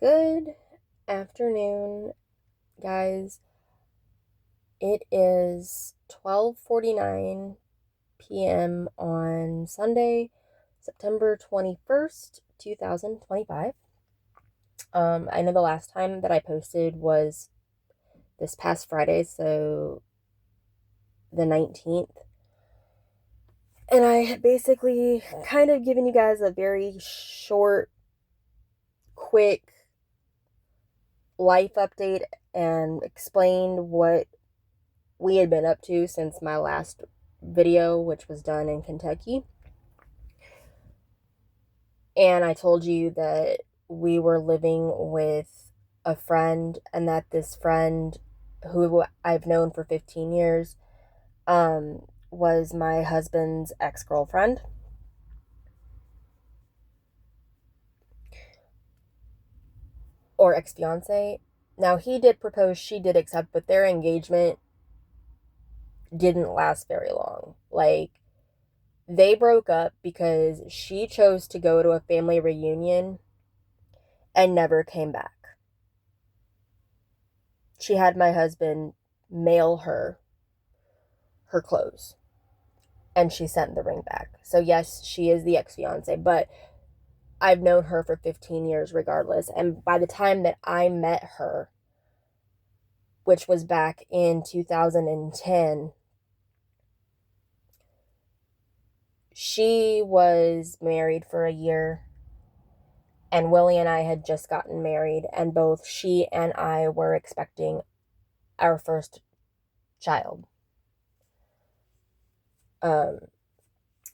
Good afternoon, guys. It is 12:49 p.m. on Sunday, September 21st, 2025. I know the last time that I posted was this past Friday, so the 19th. And I had basically kind of given you guys a very short, quick life update and explained what we had been up to since my last video, which was done in Kentucky. And I told you that we were living with a friend and that this friend, who I've known for 15 years, was my husband's ex-girlfriend. Or ex-fiance. Now, he did propose, she did accept, but their engagement didn't last very long. They broke up because she chose to go to a family reunion and never came back. She had my husband mail her clothes, and she sent the ring back. So yes, she is the ex-fiance, but I've known her for 15 years regardless. And by the time that I met her, which was back in 2010, she was married for a year, and Willie and I had just gotten married, and both she and I were expecting our first child.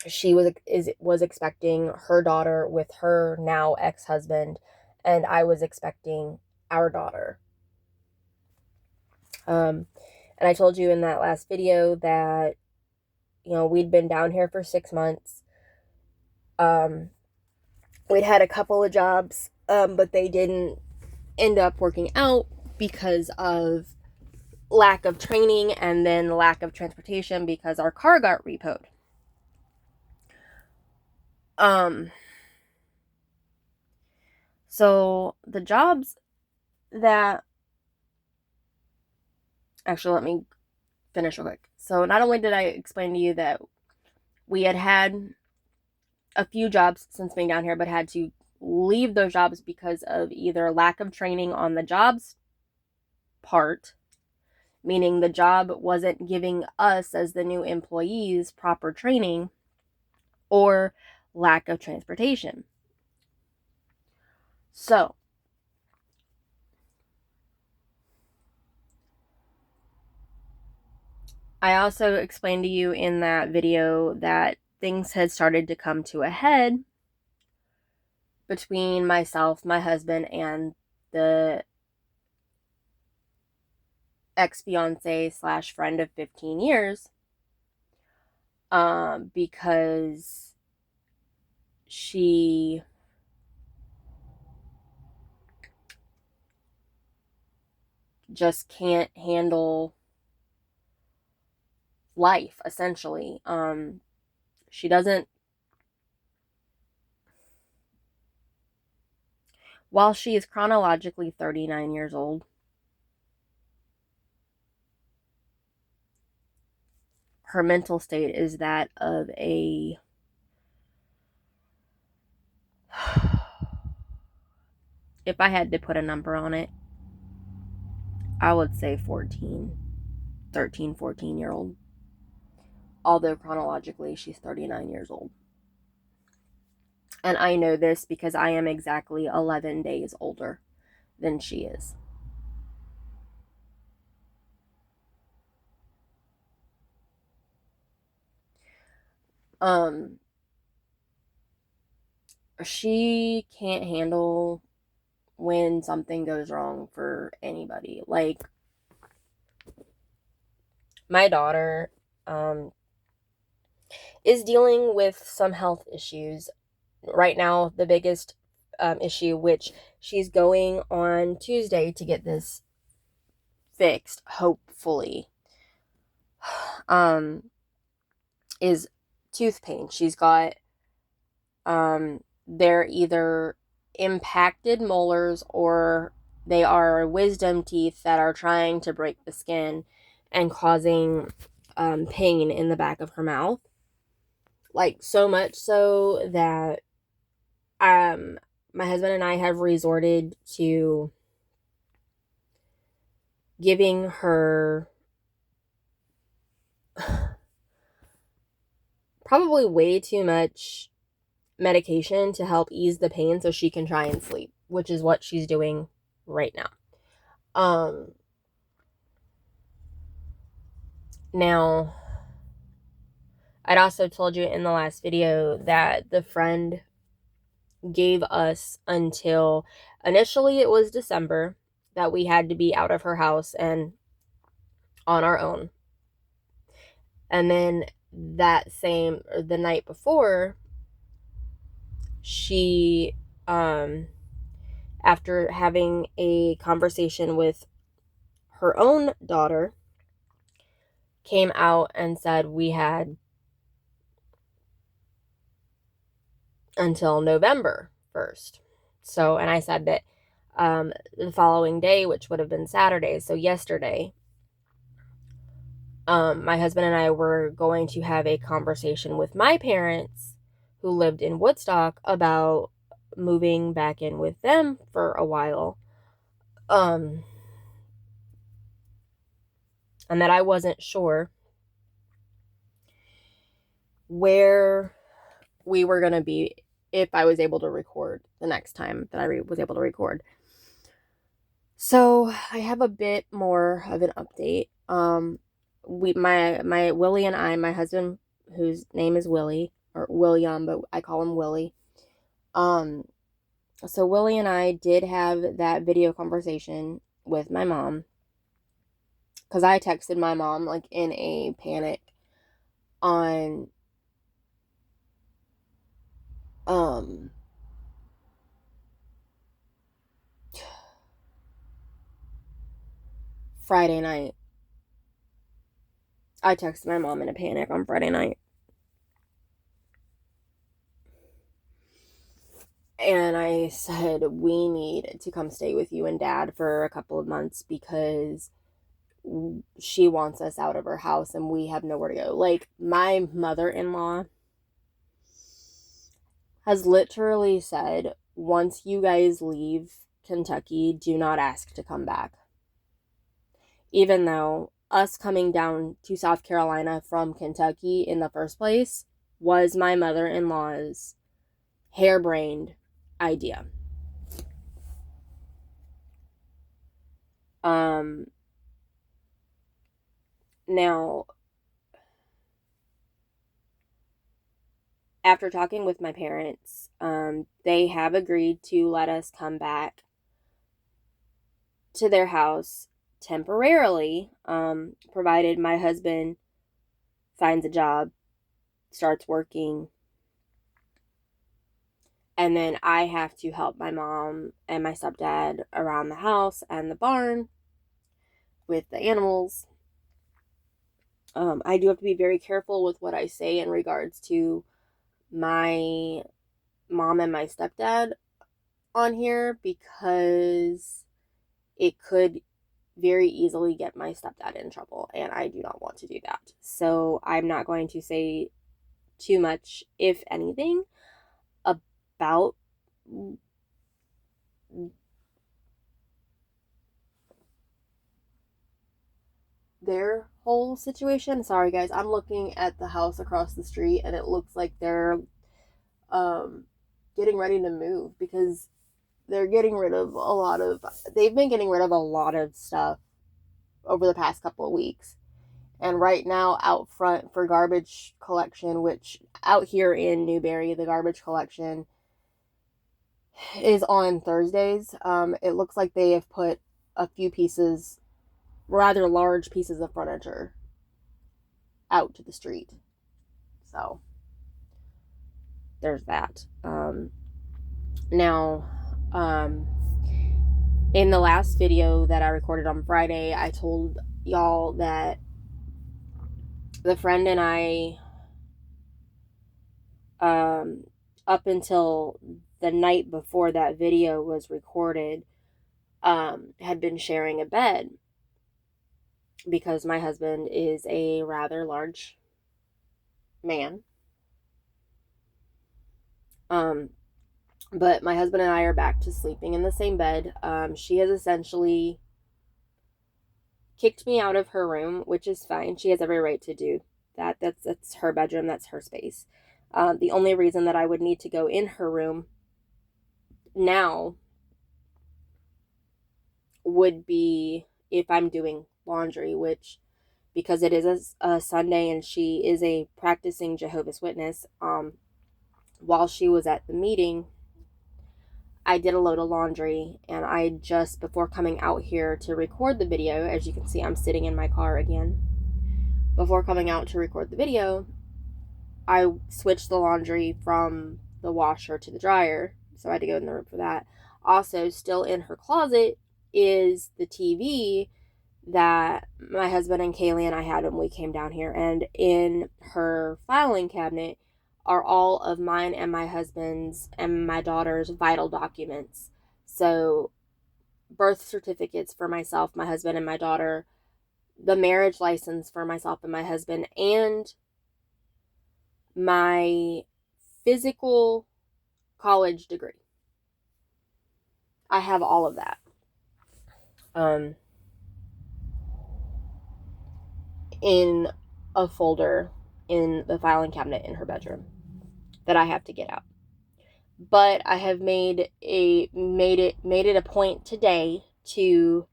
She was expecting her daughter with her now ex-husband, and I was expecting our daughter. And I told you in that last video that we'd been down here for 6 months. We'd had a couple of jobs, but they didn't end up working out because of lack of training and then lack of transportation because our car got repoed. So the jobs that actually, let me finish real quick. So not only did I explain to you that we had a few jobs since being down here, but had to leave those jobs because of either lack of training on the jobs part, meaning the job wasn't giving us as the new employees proper training, or lack of transportation. So I also explained to you in that video that things had started to come to a head between myself, my husband, and the ex-fiance / friend of 15 years, because she just can't handle life, essentially. She doesn't, while she is chronologically 39 years old, her mental state is that of a if I had to put a number on it, I would say 13, 14-year-old. Although chronologically she's 39 years old. And I know this because I am exactly 11 days older than she is. She can't handle when something goes wrong for anybody. Like, my daughter is dealing with some health issues right now. The biggest issue, which she's going on Tuesday to get this fixed, hopefully, is tooth pain. She's got they're either impacted molars, or they are wisdom teeth that are trying to break the skin and causing pain in the back of her mouth. Like, so much so that my husband and I have resorted to giving her probably way too much medication to help ease the pain so she can try and sleep, which is what she's doing right now. Now, I'd also told you in the last video that the friend gave us until, initially it was December, that we had to be out of her house and on our own. And then the night before, she, after having a conversation with her own daughter, came out and said we had until November 1st. So, and I said that the following day, which would have been Saturday, so yesterday, my husband and I were going to have a conversation with my parents, who lived in Woodstock, about moving back in with them for a while. And that I wasn't sure where we were going to be if I was able to record the next time that I was able to record. So I have a bit more of an update. My Willie and I, my husband, whose name is Willie, or William, but I call him Willie. So Willie and I did have that video conversation with my mom, because I texted my mom like in a panic on Friday night. I texted my mom in a panic on Friday night. And I said, we need to come stay with you and Dad for a couple of months because she wants us out of her house and we have nowhere to go. Like, my mother-in-law has literally said, once you guys leave Kentucky, do not ask to come back. Even though us coming down to South Carolina from Kentucky in the first place was my mother-in-law's harebrained idea. Now, after talking with my parents, they have agreed to let us come back to their house temporarily, provided my husband finds a job, starts working, and then I have to help my mom and my stepdad around the house and the barn with the animals. I do have to be very careful with what I say in regards to my mom and my stepdad on here, because it could very easily get my stepdad in trouble, and I do not want to do that. So I'm not going to say too much, if anything, about their whole situation. Sorry guys, I'm looking at the house across the street and it looks like they're getting ready to move, because they're getting rid of they've been getting rid of a lot of stuff over the past couple of weeks. And right now, out front for garbage collection, which out here in Newberry, the garbage collection is on Thursdays. It looks like they have put a few pieces, rather large pieces of furniture, out to the street. So there's that. Now, in the last video that I recorded on Friday, I told y'all that the friend and I, up until the night before that video was recorded, had been sharing a bed because my husband is a rather large man. But my husband and I are back to sleeping in the same bed. She has essentially kicked me out of her room, which is fine. She has every right to do that. That's her bedroom. That's her space. The only reason that I would need to go in her room now would be if I'm doing laundry, which, because it is a Sunday and she is a practicing Jehovah's Witness, while she was at the meeting, I did a load of laundry, and I just, before coming out here to record the video, as you can see, I'm sitting in my car again. Before coming out to record the video, I switched the laundry from the washer to the dryer, so I had to go in the room for that. Also, still in her closet is the TV that my husband and Kaylee and I had when we came down here, and in her filing cabinet are all of mine and my husband's and my daughter's vital documents. So, birth certificates for myself, my husband, and my daughter, the marriage license for myself and my husband, and my physical college degree. I have all of that. In a folder in the filing cabinet in her bedroom that I have to get out. But I have made it a point today to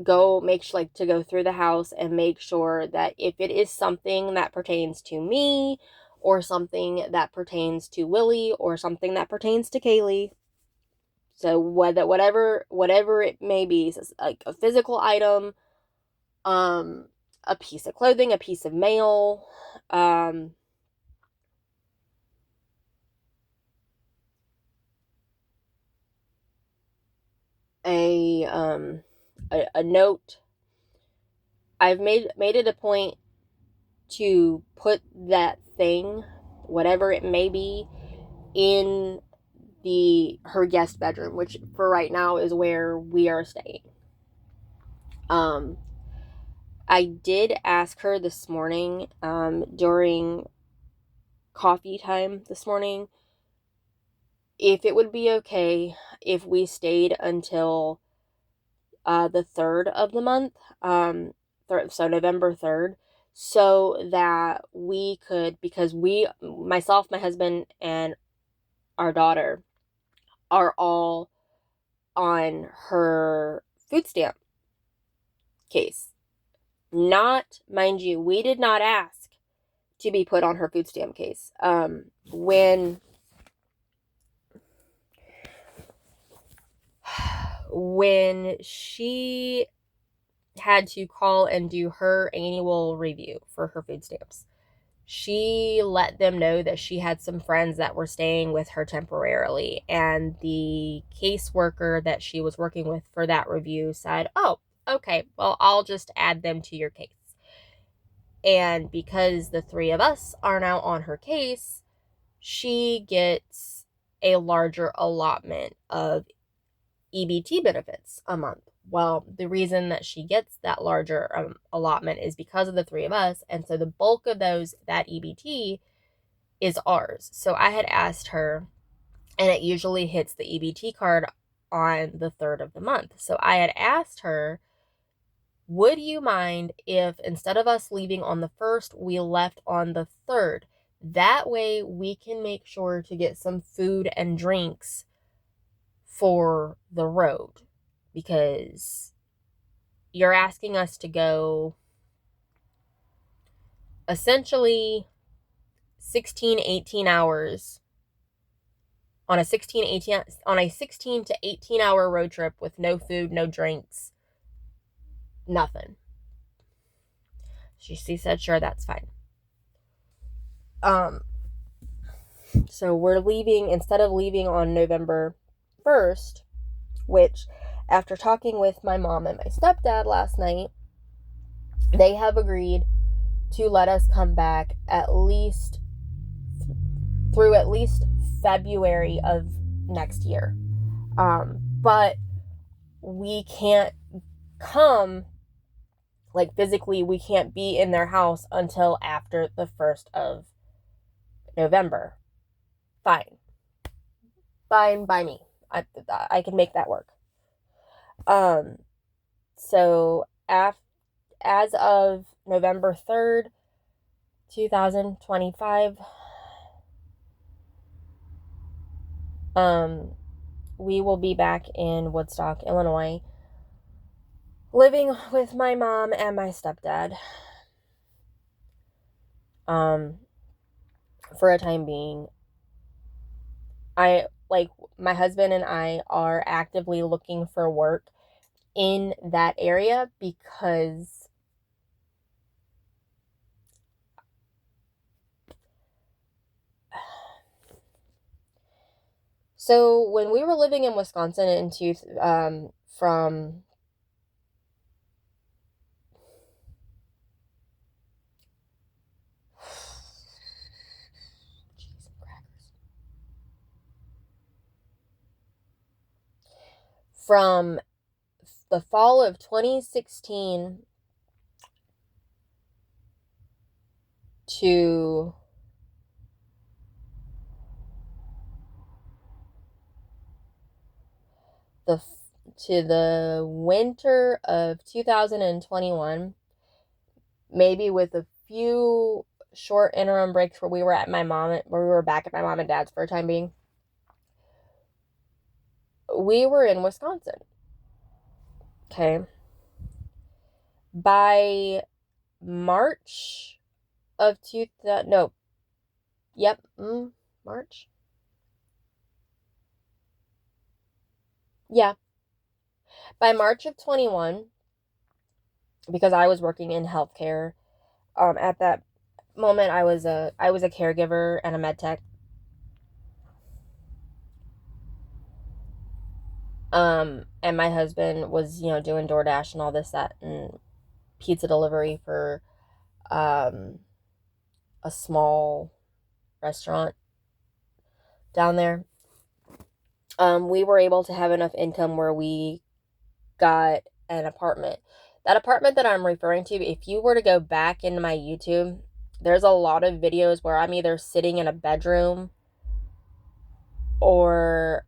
go through the house and make sure that if it is something that pertains to me, or something that pertains to Willie, or something that pertains to Kaylee, so whatever it may be, like a physical item, a piece of clothing, a piece of mail, a note. I've made it a point to put that thing, whatever it may be, in her guest bedroom, which for right now is where we are staying. I did ask her this morning, during coffee time this morning, if it would be okay if we stayed until the 3rd of the month, so November 3rd, so that we could, because myself, my husband, and our daughter are all on her food stamp case. Not, mind you, we did not ask to be put on her food stamp case. When she had to call and do her annual review for her food stamps, she let them know that she had some friends that were staying with her temporarily, and the caseworker that she was working with for that review said, "Oh, okay, well, I'll just add them to your case." And because the 3 of us are now on her case, she gets a larger allotment of EBT benefits a month. Well, the reason that she gets that larger allotment is because of the 3 of us, and so the bulk of that EBT is ours. So I had asked her, and it usually hits the EBT card on the 3rd of the month. So I had asked her, would you mind if instead of us leaving on the 1st, we left on the 3rd? That way we can make sure to get some food and drinks for the road, because you're asking us to go essentially 18 hours on a 16 to 18 hour road trip with no food, no drinks, nothing. She said, sure, that's fine. So we're leaving, instead of leaving on November 1st, which, after talking with my mom and my stepdad last night, they have agreed to let us come back at least through at least February of next year. But we can't come, like physically, we can't be in their house until after the 1st of November. Fine by me. I can make that work. So as of November 3rd, 2025, we will be back in Woodstock, Illinois, living with my mom and my stepdad, for a time being. My husband and I are actively looking for work in that area because so when we were living in Wisconsin from from the fall of 2016 to the winter of 2021, maybe with a few short interim breaks where we were back at my mom and dad's for a time being, we were in Wisconsin. Okay. By March of March. Yeah. By March of 21, because I was working in healthcare, at that moment I was a caregiver and a med tech. And my husband was, doing DoorDash and all this, that, and pizza delivery for a small restaurant down there. We were able to have enough income where we got an apartment. That apartment that I'm referring to, if you were to go back into my YouTube, there's a lot of videos where I'm either sitting in a bedroom or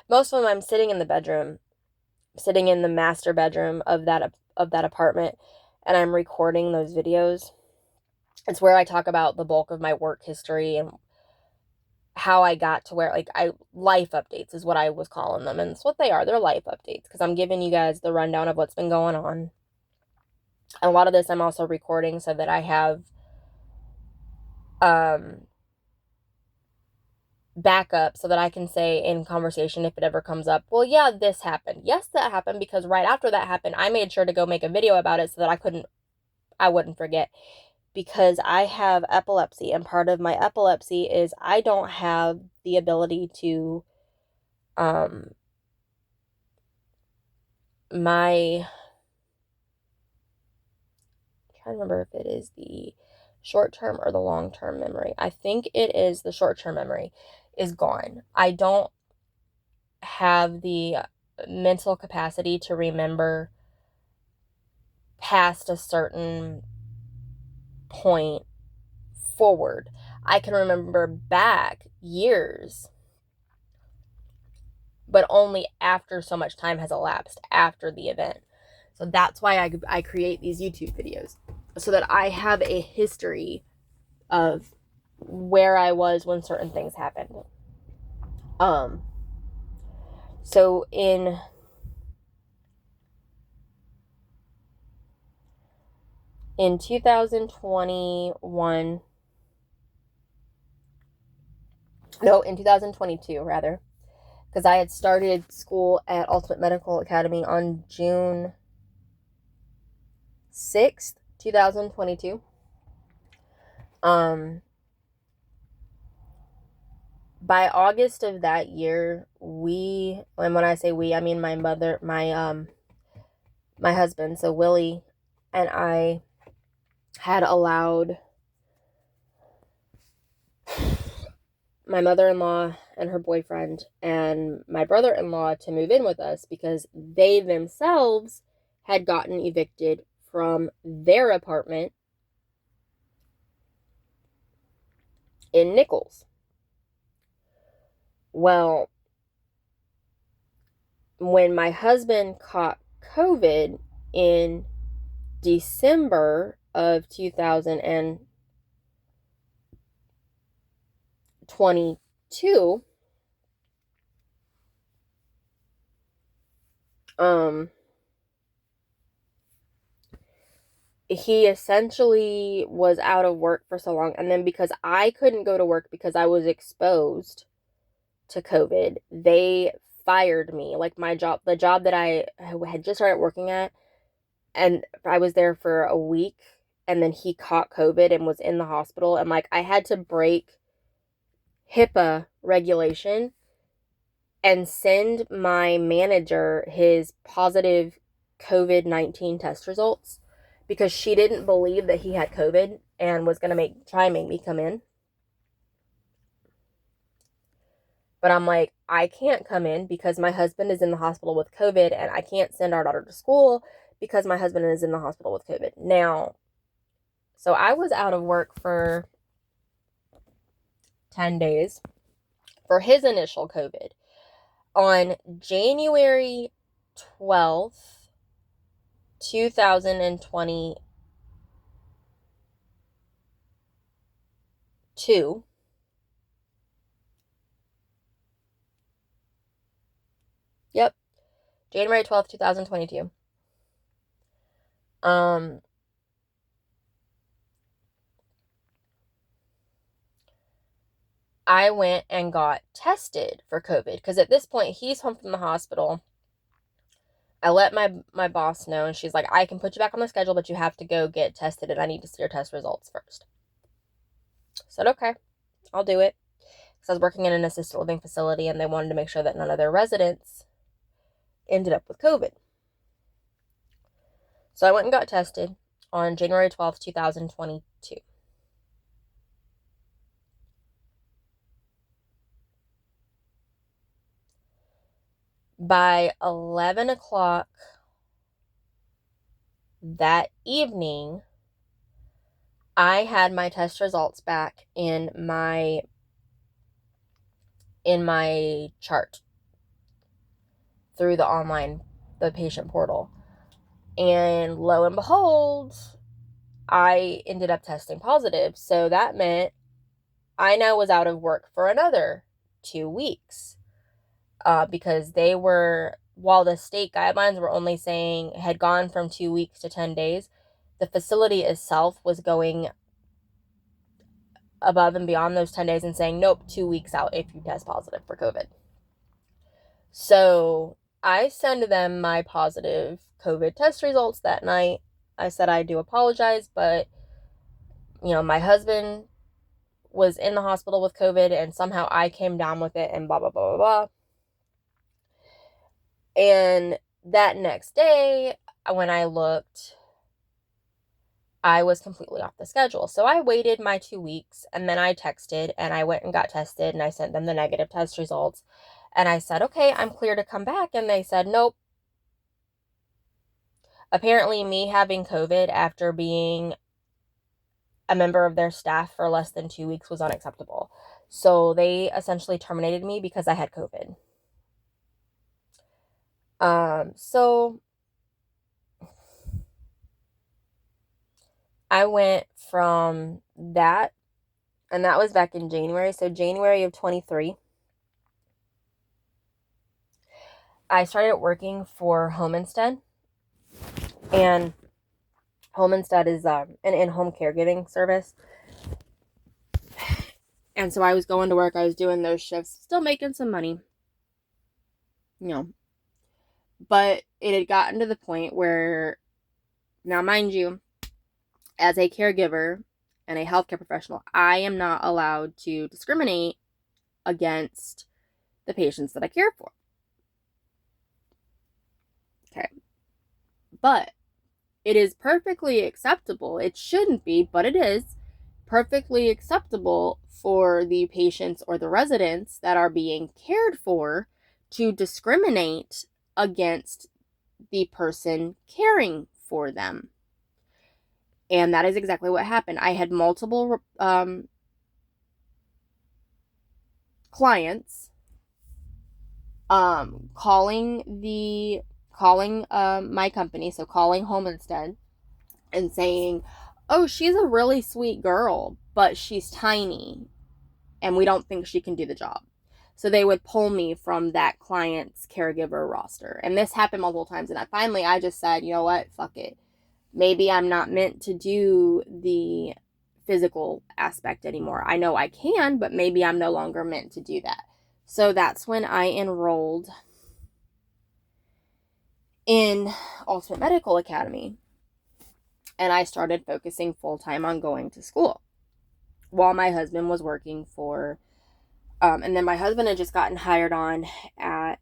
most of them I'm sitting in the bedroom, sitting in the master bedroom of that apartment, and I'm recording those videos. It's where I talk about the bulk of my work history and how I got to where, life updates is what I was calling them. And it's what they are. They're life updates because I'm giving you guys the rundown of what's been going on. And a lot of this I'm also recording so that I have backup so that I can say in conversation, if it ever comes up, well, yeah, this happened. Yes, that happened, because right after that happened, I made sure to go make a video about it so that I wouldn't forget, because I have epilepsy, and part of my epilepsy is I don't have the ability to, I'm trying to remember if it is the short-term or the long-term memory. I think it is the short-term memory is gone. I don't have the mental capacity to remember past a certain point forward. I can remember back years, but only after so much time has elapsed after the event. So that's why I create these YouTube videos, so that I have a history of where I was when certain things happened. So in in 2021, no, in 2022 rather, because I had started school at Ultimate Medical Academy on June 6th, 2022. By August of that year, and when I say we, I mean my mother, my husband, so Willie, and I had allowed my mother-in-law and her boyfriend and my brother-in-law to move in with us because they themselves had gotten evicted from their apartment in Nichols. Well, when my husband caught COVID in December of 2022, he essentially was out of work for so long. And then because I couldn't go to work because I was exposed to COVID, they fired me. Like my job, the job that I had just started working at, and I was there for a week, and then he caught COVID and was in the hospital. And like I had to break HIPAA regulation and send my manager his positive COVID-19 test results because she didn't believe that he had COVID and was going to try and make me come in. But I'm like, I can't come in because my husband is in the hospital with COVID, and I can't send our daughter to school because my husband is in the hospital with COVID. Now, so I was out of work for 10 days for his initial COVID. On January 12th, 2022, yep, January 12th, 2022, I went and got tested for COVID because at this point he's home from the hospital. I let my boss know, and she's like, I can put you back on the schedule, but you have to go get tested, and I need to see your test results first. I said, okay, I'll do it. Because I was working in an assisted living facility, and they wanted to make sure that none of their residents ended up with COVID. So I went and got tested on January 12th, 2022. By 11 o'clock that evening, I had my test results back in my chart through the patient portal. And lo and behold, I ended up testing positive. So that meant I now was out of work for another 2 weeks. Because while the state guidelines were only saying, had gone from 2 weeks to 10 days, the facility itself was going above and beyond those 10 days and saying, nope, 2 weeks out if you test positive for COVID. So I sent them my positive COVID test results that night. I said, I do apologize, but, my husband was in the hospital with COVID and somehow I came down with it and blah, blah, blah, blah, blah. And that next day, when I looked, I was completely off the schedule. So I waited my 2 weeks, and then I texted and I went and got tested, and I sent them the negative test results. And I said, okay, I'm clear to come back. And they said, nope. Apparently, me having COVID after being a member of their staff for less than 2 weeks was unacceptable. So they essentially terminated me because I had COVID. So I went from that, and that was back in January. So January of 23, I started working for Home Instead. And Home Instead is an in-home caregiving service. And so I was going to work, I was doing those shifts, still making some money. But it had gotten to the point where, now mind you, as a caregiver and a healthcare professional, I am not allowed to discriminate against the patients that I care for. Okay. But it is perfectly acceptable. It shouldn't be, but it is, perfectly acceptable for the patients or the residents that are being cared for to discriminate against the person caring for them. And that is exactly what happened. I had multiple clients calling my company, so calling Home Instead, and saying, "Oh, she's a really sweet girl, but she's tiny and we don't think she can do the job." So they would pull me from that client's caregiver roster. And this happened multiple times. And I just said, you know what? Fuck it. Maybe I'm not meant to do the physical aspect anymore. I know I can, but maybe I'm no longer meant to do that. So that's when I enrolled in Ultimate Medical Academy. And I started focusing full time on going to school while my husband was working for and then my husband had just gotten hired on at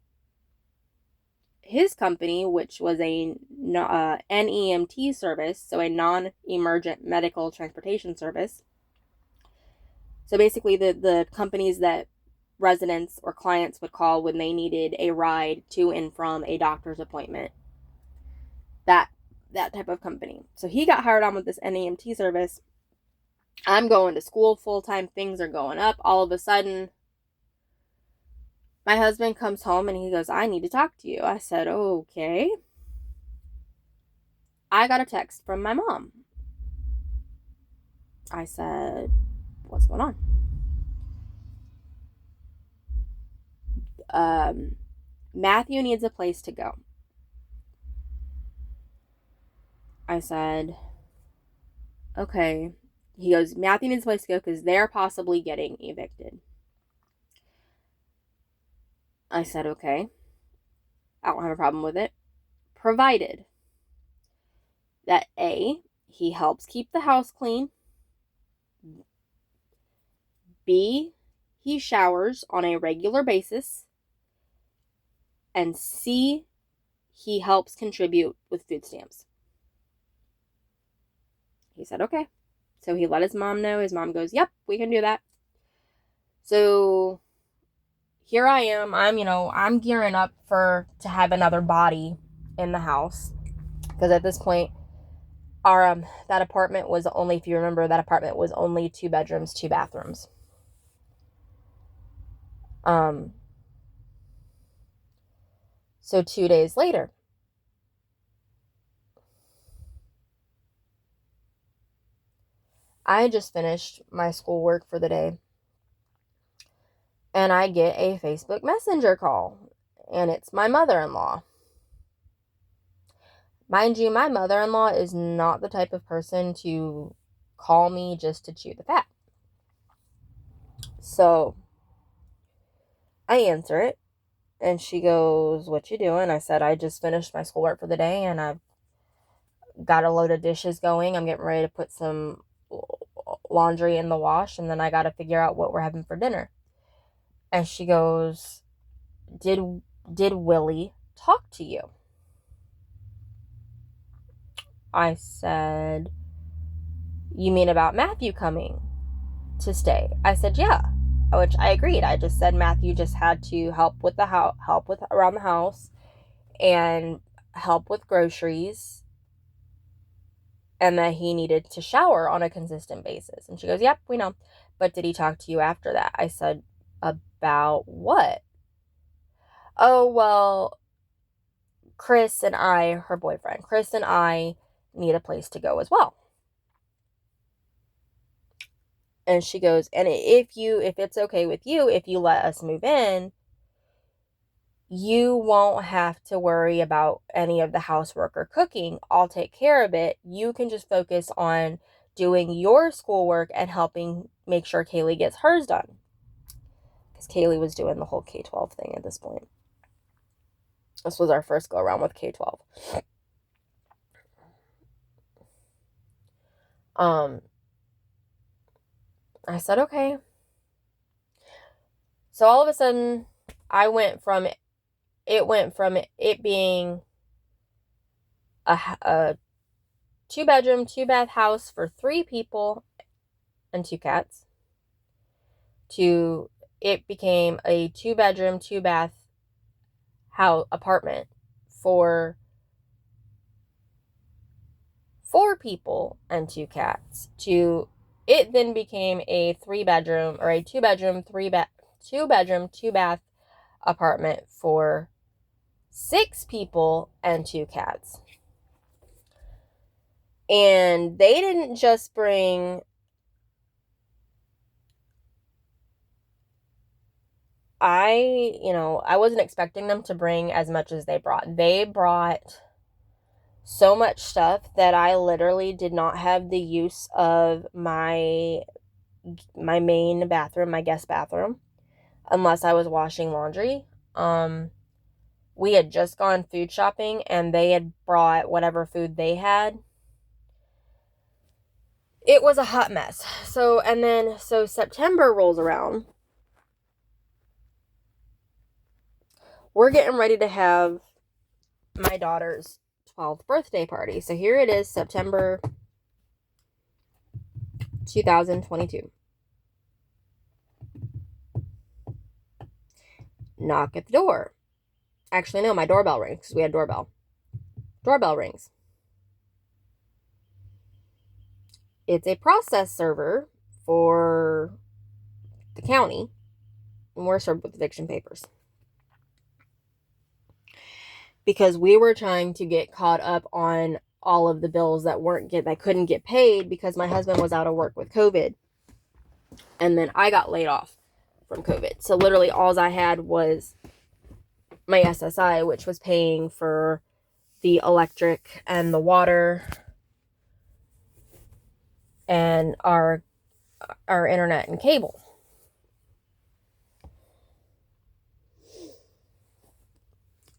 his company, which was a NEMT service, so a non-emergent medical transportation service. So basically the companies that residents or clients would call when they needed a ride to and from a doctor's appointment. That type of company. So he got hired on with this NEMT service. I'm going to school full-time. Things are going up. All of a sudden, my husband comes home and he goes, "I need to talk to you." I said, "Okay." I got a text from my mom. I said, "What's going on?" Matthew needs a place to go. I said, "Okay." He goes, "Matthew needs a place to go because they're possibly getting evicted." I said, "Okay. I don't have a problem with it, provided that A, he helps keep the house clean, B, he showers on a regular basis, and C, he helps contribute with food stamps." He said, "Okay." So he let his mom know. His mom goes, "Yep, we can do that." So here I am. I'm gearing up to have another body in the house. Because at this point, our that apartment was only, if you remember, that apartment was only 2 bedrooms, 2 bathrooms. So 2 days later, I just finished my schoolwork for the day, and I get a Facebook Messenger call, and it's my mother-in-law. Mind you, my mother-in-law is not the type of person to call me just to chew the fat. So I answer it, and she goes, "What you doing?" I said, "I just finished my schoolwork for the day, and I've got a load of dishes going. I'm getting ready to put some laundry in the wash, and then I got to figure out what we're having for dinner." And she goes, Did Willie talk to you?" I said, "You mean about Matthew coming to stay?" I said, "Yeah," which I agreed. I just said Matthew just had to help with help with around the house and help with groceries, and that he needed to shower on a consistent basis. And she goes, "Yep, we know. But did he talk to you after that?" I said, "About what?" "Oh, well, Chris and I," her boyfriend, "Chris and I need a place to go as well." And she goes, "And if it's okay with you, if you let us move in, you won't have to worry about any of the housework or cooking. I'll take care of it. You can just focus on doing your schoolwork and helping make sure Kaylee gets hers done." Because Kaylee was doing the whole K-12 thing at this point. This was our first go around with K-12. I said, "Okay." So all of a sudden, it went from it being a 2 bedroom, 2 bath house for 3 people and 2 cats to it became a 2-bedroom, 2-bath house apartment for 4 people and 2 cats to it then became a 3-bedroom or a 2-bedroom, 2-bedroom, 2-bath apartment for 6 people and 2 cats. And they didn't just bring I wasn't expecting them to bring as much as they brought. They brought so much stuff that I literally did not have the use of my main bathroom, my guest bathroom, unless I was washing laundry. We had just gone food shopping and they had brought whatever food they had. It was a hot mess. So September rolls around. We're getting ready to have my daughter's 12th birthday party. So here it is, September 2022. Knock at the door. Actually, no, my doorbell rings because we had doorbell. Doorbell rings. It's a process server for the county, and we're served with eviction papers. Because we were trying to get caught up on all of the bills that couldn't get paid because my husband was out of work with COVID. And then I got laid off from COVID. So literally all I had was my SSI, which was paying for the electric and the water and our internet and cable.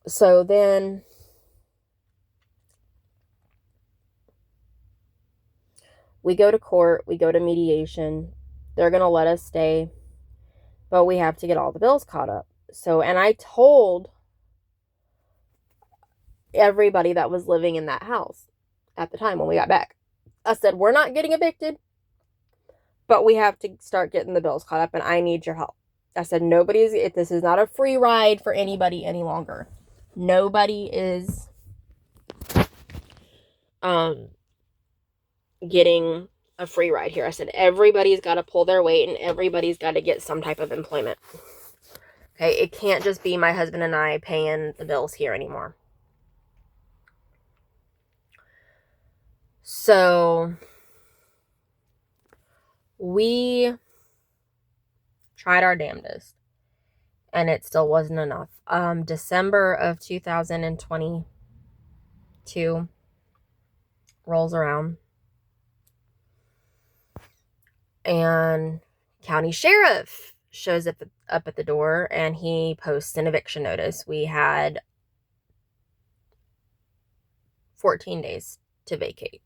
So then we go to court, we go to mediation. They're going to let us stay, but we have to get all the bills caught up. So, and I told everybody that was living in that house at the time when we got back, I said, we're not getting evicted, but we have to start getting the bills caught up and I need your help. I said, this is not a free ride for anybody any longer. Nobody is getting a free ride here. I said, everybody's got to pull their weight and everybody's got to get some type of employment. Okay, it can't just be my husband and I paying the bills here anymore. So we tried our damnedest and it still wasn't enough. December of 2022 rolls around and county sheriff shows up at the door and he posts an eviction notice. We had 14 days to vacate.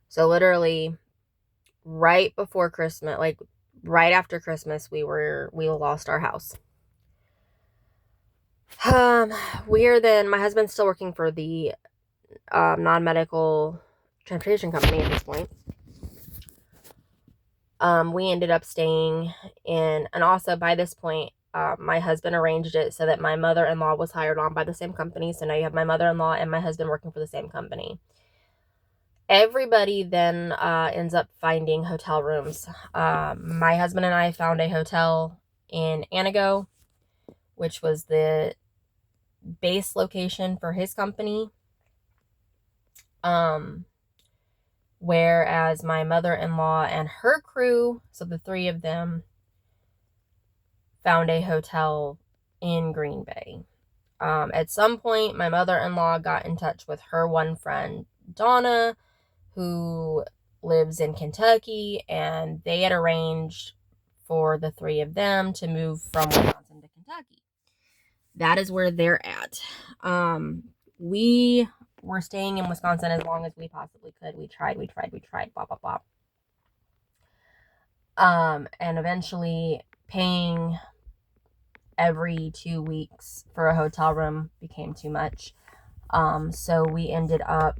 So literally right before Christmas, like right after Christmas, we lost our house. My husband's still working for the non-medical transportation company at this point. We ended up staying in, and also by this point, my husband arranged it so that my mother-in-law was hired on by the same company. So now you have my mother-in-law and my husband working for the same company. Everybody then ends up finding hotel rooms. My husband and I found a hotel in Anago, which was the base location for his company. Whereas my mother-in-law and her crew, so the 3 of them, found a hotel in Green Bay. At some point, my mother-in-law got in touch with her one friend, Donna, who lives in Kentucky, and they had arranged for the 3 of them to move from Wisconsin to Kentucky. That is where they're at. We were staying in Wisconsin as long as we possibly could. We tried, blah, blah, blah. And eventually paying every 2 weeks for a hotel room became too much. So we ended up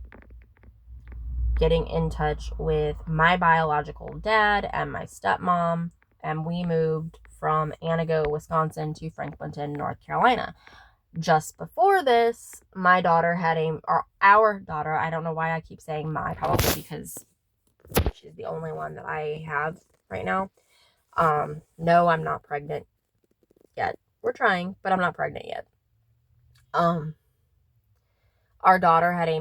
getting in touch with my biological dad and my stepmom, and we moved from Antigo, Wisconsin to Franklinton, North Carolina. Just before this, my daughter had our daughter, I don't know why I keep saying my, probably because she's the only one that I have right now. No, I'm not pregnant yet. We're trying, but I'm not pregnant yet. Our daughter had a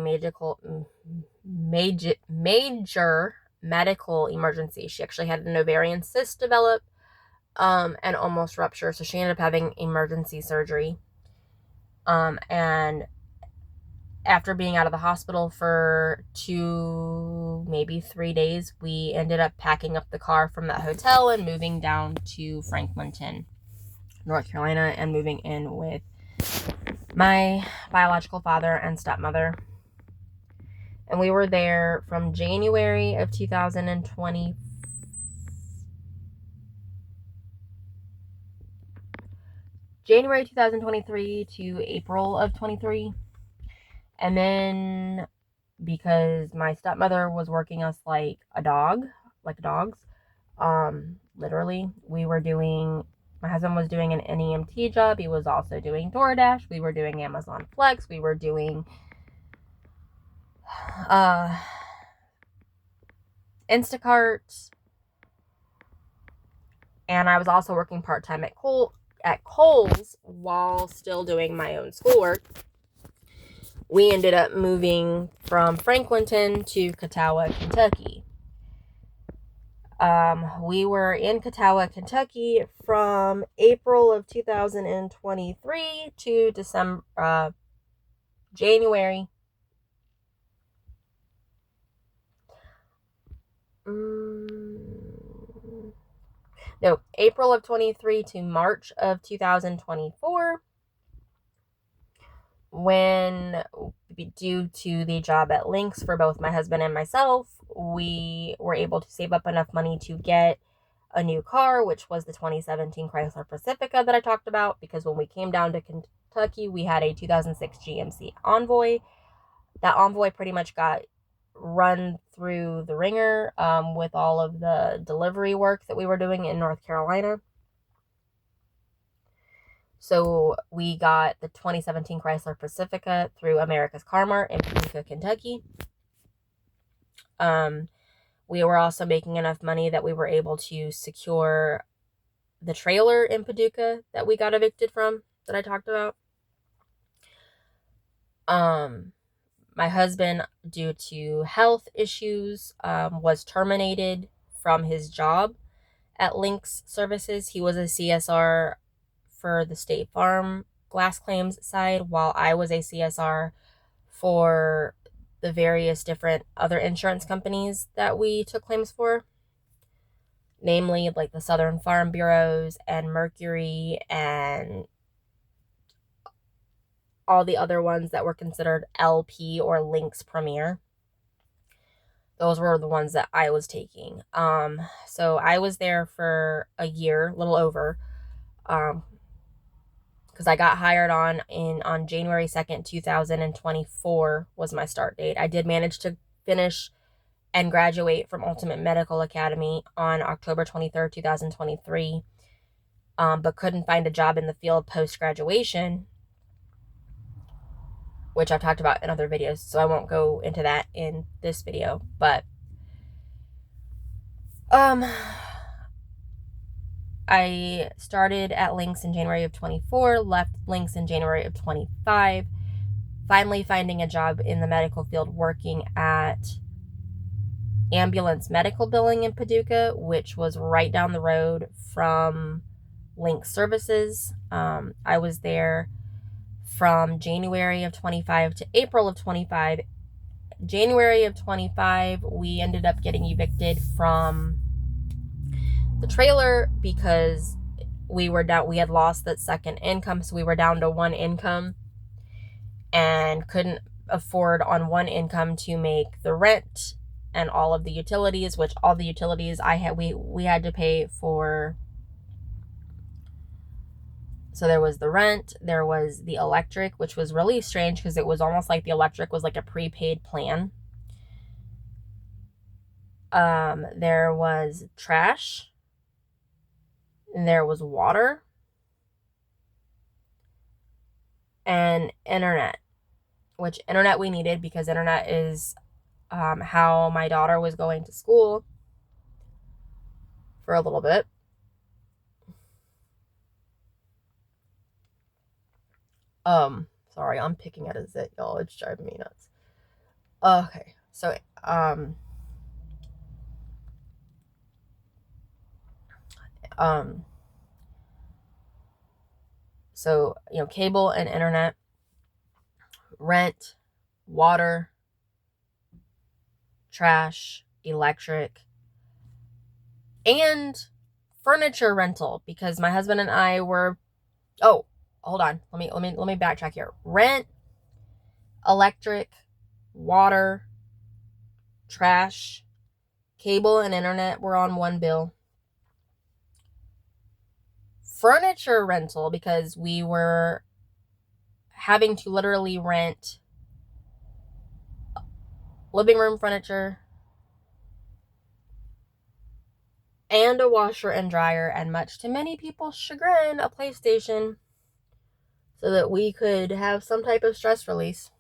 major medical emergency. She actually had an ovarian cyst develop, and almost rupture. So she ended up having emergency surgery. And after being out of the hospital for 2, maybe 3 days, we ended up packing up the car from that hotel and moving down to Franklinton, North Carolina, and moving in with my biological father and stepmother. And we were there from January of 2020. January 2023 to April of 23. And then, because my stepmother was working us like dogs, literally, my husband was doing an NEMT job. He was also doing DoorDash. We were doing Amazon Flex. We were doing Instacart. And I was also working part-time at Kohl's while still doing my own schoolwork. We ended up moving from Franklinton to Catawba, Kentucky. We were in Catawba, Kentucky from April of 2023 to January. April of 23 to March of 2024. When, due to the job at Lynx for both my husband and myself, we were able to save up enough money to get a new car, which was the 2017 Chrysler Pacifica that I talked about, because when we came down to Kentucky, we had a 2006 GMC Envoy. That Envoy pretty much got run through the ringer with all of the delivery work that we were doing in North Carolina. So we got the 2017 Chrysler Pacifica through America's Car Mart in Paducah, Kentucky. We were also making enough money that we were able to secure the trailer in Paducah that we got evicted from, that I talked about. My husband, due to health issues, was terminated from his job at Lynx Services. He was a CSR for the State Farm glass claims side, while I was a CSR for the various different other insurance companies that we took claims for, namely like the Southern Farm Bureaus and Mercury and all the other ones that were considered LP or Lynx Premier. Those were the ones that I was taking. So I was there for a year, a little over, because I got hired on January 2nd, 2024 was my start date. I did manage to finish and graduate from Ultimate Medical Academy on October 23rd, 2023, but couldn't find a job in the field post-graduation, which I've talked about in other videos, so I won't go into that in this video. But I started at Lynx in January of 24, left Lynx in January of 25, finally finding a job in the medical field working at Ambulance Medical Billing in Paducah, which was right down the road from Lynx Services. I was there from January of 25 to April of 25. January of 25, we ended up getting evicted from the trailer because we had lost that second income, so we were down to one income and couldn't afford on one income to make the rent and all of the utilities, which all the utilities we had to pay for. So there was the rent, there was the electric, which was really strange because it was almost like the electric was like a prepaid plan. There was trash. And there was water. And internet. Which internet we needed because internet is how my daughter was going to school for a little bit. Sorry, I'm picking at a zit, y'all. It's driving me nuts. Okay, so so cable and internet, rent, water, trash, electric, and furniture rental because my husband and I were. Oh, hold on. Let me backtrack here. Rent, electric, water, trash, cable, and internet were on one bill. Furniture rental because we were having to literally rent living room furniture and a washer and dryer, and much to many people's chagrin, a PlayStation, so that we could have some type of stress release.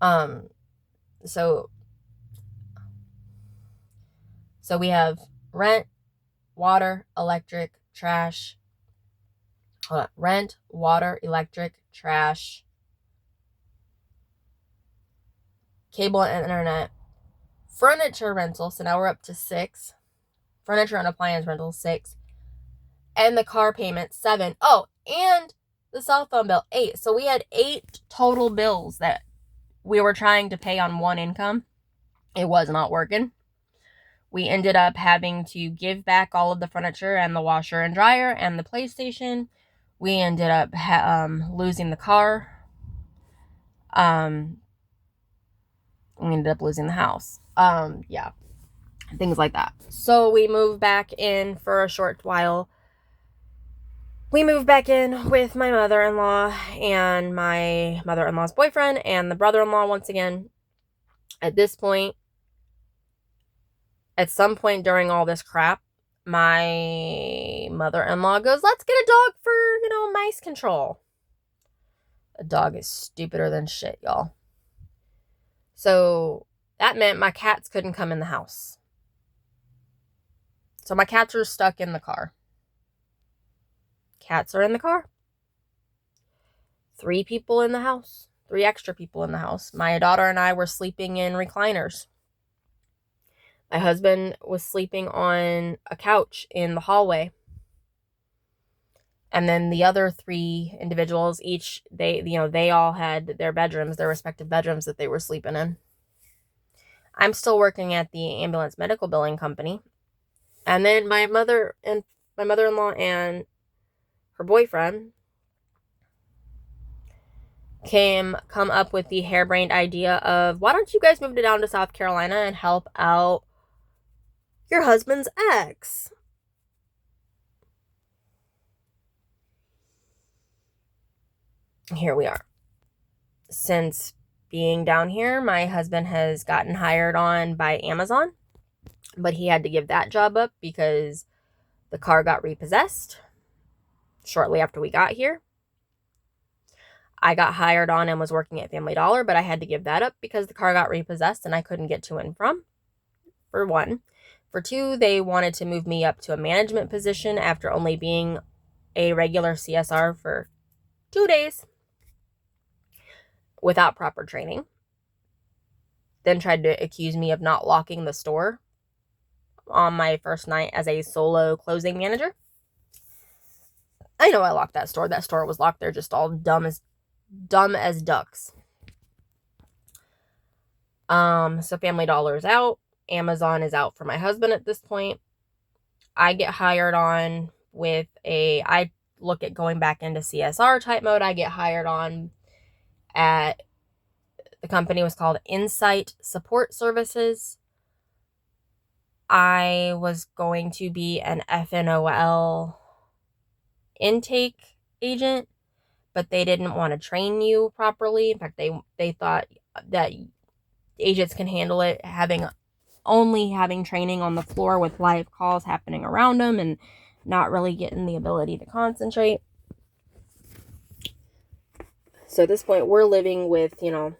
So we have rent, water, electric, trash. Rent, water, electric, trash, cable and internet, furniture rental. So now we're up to 6. Furniture and appliance rental, 6. And the car payment, 7. Oh, and the cell phone bill, 8. So we had 8 total bills that we were trying to pay on one income. It was not working. We ended up having to give back all of the furniture and the washer and dryer and the PlayStation. We ended up losing the car. We ended up losing the house. Yeah. Things like that. So we moved back in for a short while. We moved back in with my mother-in-law and my mother-in-law's boyfriend and the brother-in-law once again. At this point, at some point during all this crap, my mother-in-law goes, let's get a dog for, mice control. A dog is stupider than shit, y'all. So that meant my cats couldn't come in the house. So my cats are stuck in the car. Cats are in the car. 3 people in the house. 3 extra people in the house. My daughter and I were sleeping in recliners. My husband was sleeping on a couch in the hallway. And then the other 3 individuals, each, they all had their bedrooms, their respective bedrooms that they were sleeping in. I'm still working at the ambulance medical billing company. And then my mother-in-law and her boyfriend come up with the harebrained idea of, why don't you guys move down to South Carolina and help out your husband's ex? Here we are. Since being down here, my husband has gotten hired on by Amazon, but he had to give that job up because the car got repossessed shortly after we got here. I got hired on and was working at Family Dollar, but I had to give that up because the car got repossessed and I couldn't get to and from, for 1. For 2, they wanted to move me up to a management position after only being a regular CSR for 2 days without proper training. Then tried to accuse me of not locking the store on my first night as a solo closing manager. I know I locked that store. That store was locked. They're just all dumb as ducks. So Family Dollar is out. Amazon is out for my husband at this point. I get hired on with I look at going back into CSR type mode. I get hired on at, the company was called Insight Support Services. I was going to be an FNOL intake agent, but they didn't want to train you properly. In fact, they thought that agents can handle it having only having training on the floor with live calls happening around him and not really getting the ability to concentrate. So at this point, we're living with, the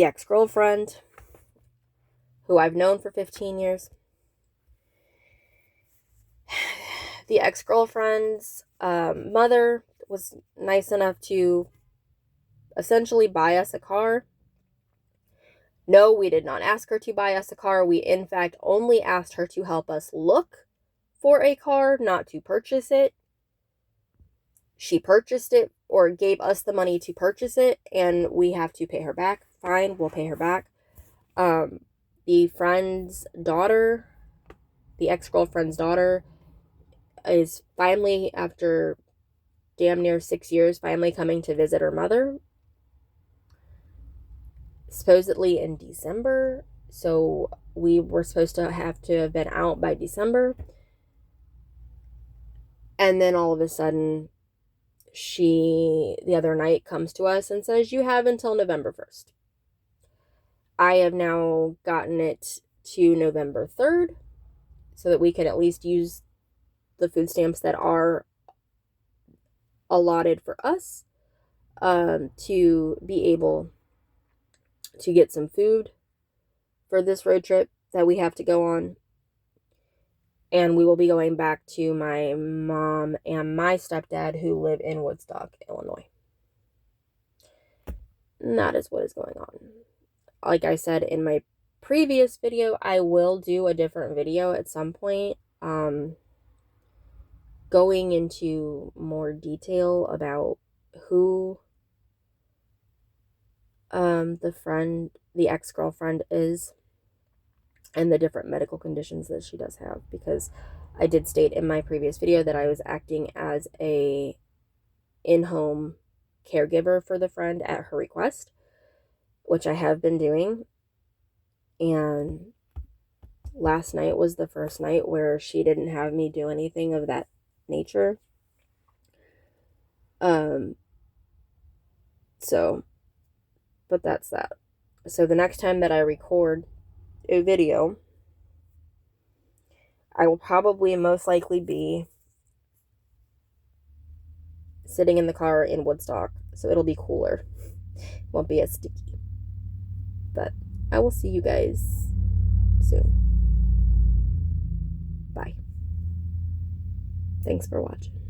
ex-girlfriend who I've known for 15 years. The ex-girlfriend's mother was nice enough to essentially buy us a car. No, we did not ask her to buy us a car. We, in fact, only asked her to help us look for a car, not to purchase it. She purchased it, or gave us the money to purchase it, and we have to pay her back. Fine, we'll pay her back. The friend's daughter, the ex-girlfriend's daughter, is finally, after damn near 6 years, finally coming to visit her mother. Supposedly in December. So we were supposed to have been out by December. And then all of a sudden, she, the other night, comes to us and says, you have until November 1st. I have now gotten it to November 3rd so that we can at least use the food stamps that are allotted for us to be able to get some food for this road trip that we have to go on. And we will be going back to my mom and my stepdad, who live in Woodstock, Illinois. And that is what is going on. Like I said in my previous video, I will do a different video at some point, going into more detail about who the ex-girlfriend is, and the different medical conditions that she does have, because I did state in my previous video that I was acting as a in-home caregiver for the friend at her request, which I have been doing. And last night was the first night where she didn't have me do anything of that nature. But that's that. So the next time that I record a video, I will probably most likely be sitting in the car in Woodstock, so it'll be cooler. Won't be as sticky. But I will see you guys soon. Bye. Thanks for watching.